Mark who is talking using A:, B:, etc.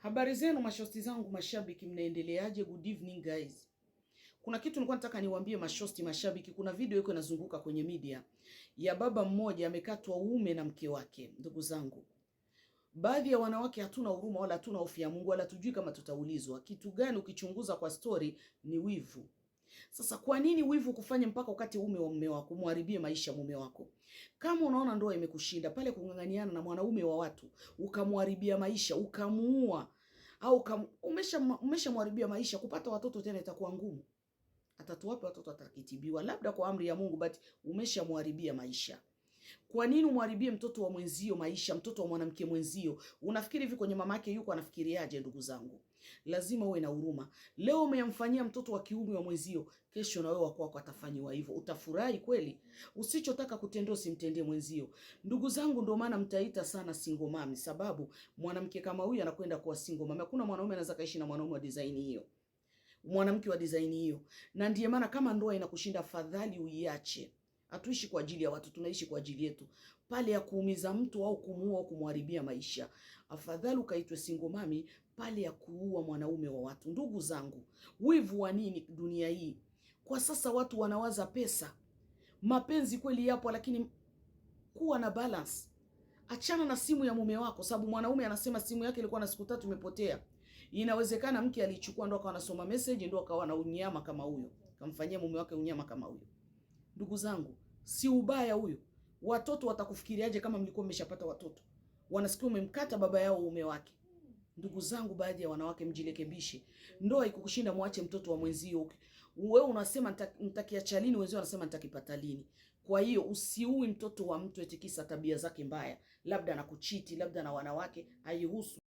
A: Habari zenu mashosti zangu mashabiki, mnaendeleaje? Good evening guys. Kuna kitu nilikuwa nataka niwaambie mashosti mashabiki. Kuna video iko inazunguka kwenye media ya baba mmoja amekatwa uume na mke wake. Ndugu zangu, baadhi ya wanawake hatuna huruma wala hatuna hofu ya Mungu wala tujui kama tutaulizwa kitu gani. Ukichunguza kwa story ni wivu. Sasa kwa nini wivu kufanya mpaka wakati uume wa mume wako, muharibie maisha mume wako? Kama unaona ndoa imekushinda pale kung'ang'aniana na mwanaume wa watu, ukamuharibia maisha, ukamuua au umeshamharibia maisha, kupata watoto tena itakuwa ngumu. Atatuwape watoto, atakitibiwa labda kwa amri ya Mungu, but umeshamharibia maisha. Kwa nini umharibie mtoto wa mwenzio maisha, mtoto wa mwanamke mwenzio? Unafikiri hivi kwenye mamake yuko anafikiriaje? Ndugu zangu, lazima uwe na huruma. Leo umemfanyia mtoto wa kiume wa mwenzio, kesho na wewe wako wako atafanywa hivyo. Utafurahi kweli? Usichotaka kutendea usimtendee mwenzio. Ndugu zangu, ndio maana mtaita sana single mom, sababu mwanamke kama huyu anakwenda kuwa single mom. Hakuna mwanaume anaweza kaishi na mwanaume wa design hiyo, mwanamke wa design hiyo. Na ndiye maana kama ndoa inakushinda, fadhali uiache. Hatuishi kwa ajili ya watu, tunaishi kwa ajili yetu. Pale ya kuumiza mtu au kumuua au kumharibia maisha, afadhali ukaitwe single mami pale ya kuua mwanaume wa watu. Ndugu zangu, wivu wa nini dunia hii? Kwa sasa watu wanawaza pesa. Mapenzi kweli yapo, lakini kuwa na balance. Achana na simu ya mume wako, sababu mwanaume anasema simu yake ilikuwa na siku 3 imepotea. Inawezekana mke alichukua ndo akawa anasoma message, ndo akawa na unyama kama huyo, kamfanyia mume wake unyama kama huyo. Ndugu zangu, si ubaya huyo. Watoto watakufikiriaje kama mlikuwa mmeshapata watoto? Wanasikia umemkata baba yao mume wake. Ndugu zangu, baadhi ya wanawake mjirekebishe. Ndoa ikukushinda, muache mtoto wa mwenzio. Wewe unasema nitakiacha lini, wenzio wanasema nitakipata lini. Kwa hiyo usiui mtoto wa mtu eti kisa tabia zake mbaya, labda anakuchiti, labda na wanawake, haihusu.